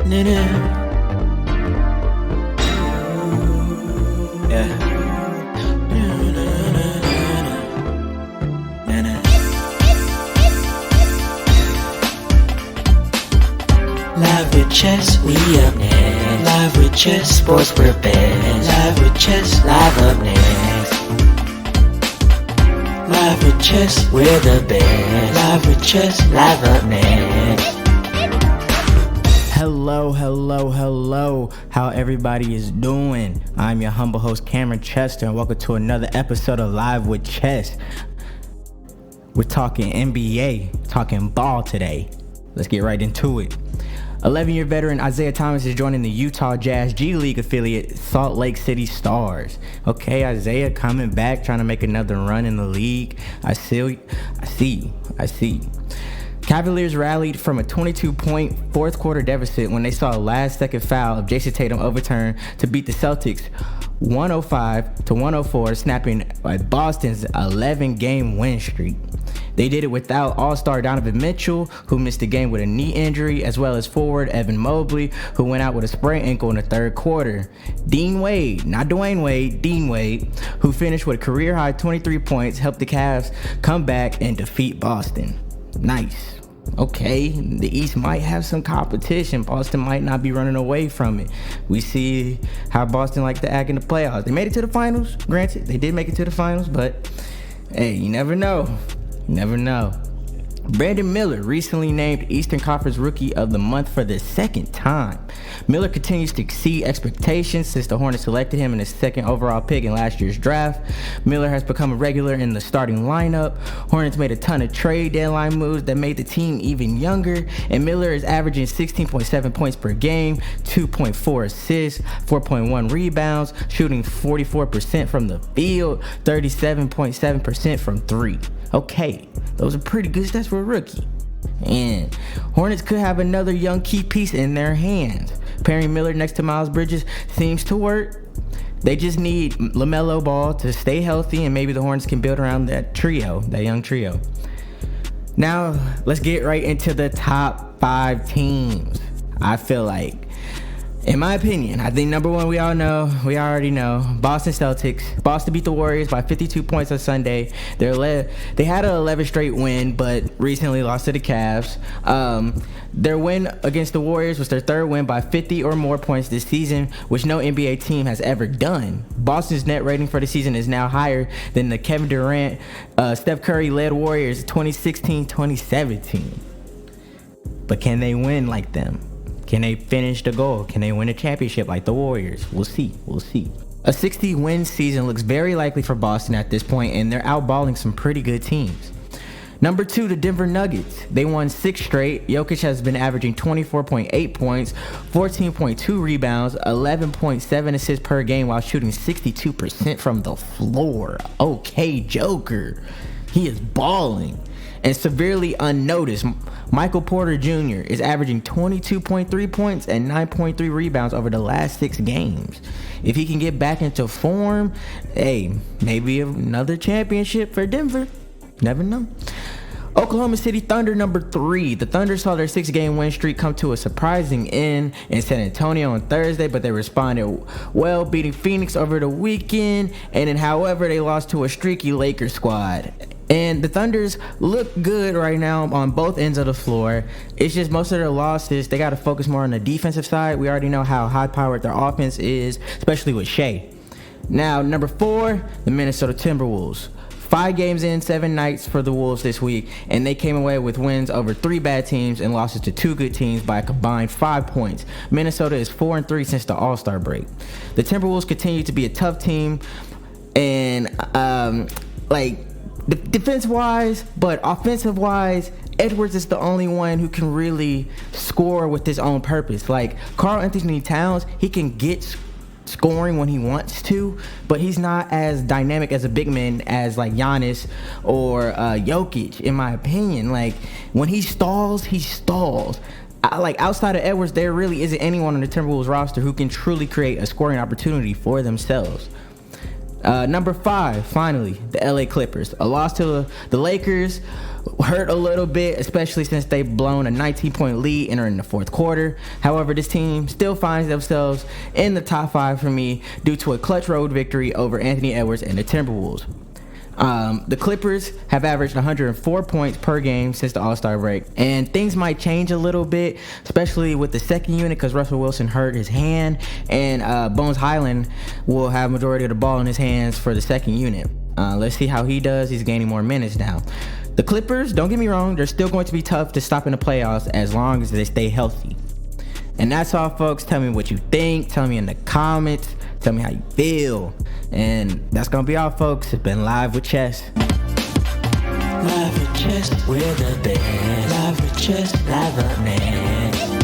Live with Ches, we up next. Live with Ches, sports prepared. Live with Ches, live up next. Live with Ches, we're the best. Live with Ches, live up next. Hello, how everybody is doing? I'm your humble host Cameron Chester, and welcome to another episode of Live with Ches. We're talking NBA, talking ball today. Let's get right into it. 11-year veteran Isaiah Thomas is joining the Utah Jazz G League affiliate Salt Lake City Stars. Okay, Isaiah coming back, trying to make another run in the league. I see you. Cavaliers rallied from a 22-point fourth quarter deficit when they saw a last-second foul of Jason Tatum overturned to beat the Celtics 105-104, snapping Boston's 11-game win streak. They did it without all-star Donovan Mitchell, who missed the game with a knee injury, as well as forward Evan Mobley, who went out with a sprained ankle in the third quarter. Dean Wade, not Dwayne Wade, Dean Wade, who finished with a career-high 23 points, helped the Cavs come back and defeat Boston. Nice. Okay, the East might have some competition. Boston might not be running away from it. We see how Boston like to act in the playoffs. They made it to the finals. Granted, they did make it to the finals, but hey, you never know. Brandon Miller recently named Eastern Conference Rookie of the Month for the second time. Miller continues to exceed expectations since the Hornets selected him in the second overall pick in last year's draft. Miller has become a regular in the starting lineup. Hornets made a ton of trade deadline moves that made the team even younger, and Miller is averaging 16.7 points per game, 2.4 assists, 4.1 rebounds, shooting 44% from the field, 37.7% from three. Okay, those are pretty good stats for a rookie. And Hornets could have another young key piece in their hands. Pairing Miller next to Miles Bridges seems to work. They just need LaMelo Ball to stay healthy, and maybe the Hornets can build around that young trio. Now, let's get right into the top 5 teams. I feel like, in my opinion, I think number one, we already know, Boston Celtics. Boston beat the Warriors by 52 points on Sunday. They had an 11 straight win, but recently lost to the Cavs. Their win against the Warriors was their third win by 50 or more points this season, which no NBA team has ever done. Boston's net rating for the season is now higher than the Kevin Durant, Steph Curry-led Warriors 2016-2017. But can they win like them? Can they finish the goal? Can they win a championship like the Warriors? We'll see. A 60-win season looks very likely for Boston at this point, and they're outballing some pretty good teams. Number 2, the Denver Nuggets. They won 6 straight. Jokic has been averaging 24.8 points, 14.2 rebounds, 11.7 assists per game while shooting 62% from the floor. Okay, Joker. He is balling. And severely unnoticed, Michael Porter Jr. is averaging 22.3 points and 9.3 rebounds over the last 6 games. If he can get back into form, hey, maybe another championship for Denver. Never know. Oklahoma City Thunder, number 3. The Thunder saw their 6-game win streak come to a surprising end in San Antonio on Thursday, but they responded well, beating Phoenix over the weekend. And then, however, they lost to a streaky Lakers squad. And the Thunders look good right now on both ends of the floor. It's just most of their losses, they got to focus more on the defensive side. We already know how high-powered their offense is, especially with Shea. Now, number 4, the Minnesota Timberwolves. 5 games in, 7 nights for the Wolves this week, and they came away with wins over 3 bad teams and losses to 2 good teams by a combined 5 points. Minnesota is 4-3 since the All-Star break. The Timberwolves continue to be a tough team, and defense-wise, but offensive-wise, Edwards is the only one who can really score with his own purpose. Like, Karl Anthony Towns, he can get scoring when he wants to, but he's not as dynamic as a big man as like Giannis or Jokic, in my opinion. Like, when he stalls, he stalls. Outside of Edwards, there really isn't anyone on the Timberwolves roster who can truly create a scoring opportunity for themselves. Number 5, finally, the LA Clippers. A loss to the Lakers hurt a little bit, especially since they've blown a 19-point lead entering the fourth quarter. However, this team still finds themselves in the top 5 for me due to a clutch road victory over Anthony Edwards and the Timberwolves. The Clippers have averaged 104 points per game since the All-Star break, and things might change a little bit, especially with the second unit because Russell Wilson hurt his hand, and Bones Highland will have majority of the ball in his hands for the second unit. Let's see how he does. He's gaining more minutes now. The Clippers, don't get me wrong, they're still going to be tough to stop in the playoffs as long as they stay healthy. And that's all, folks. Tell me what you think. Tell me in the comments. Tell me how you feel. And that's gonna be all, folks. It's been Live with Ches. Live with Ches, we're the best. Live with Ches, live up next.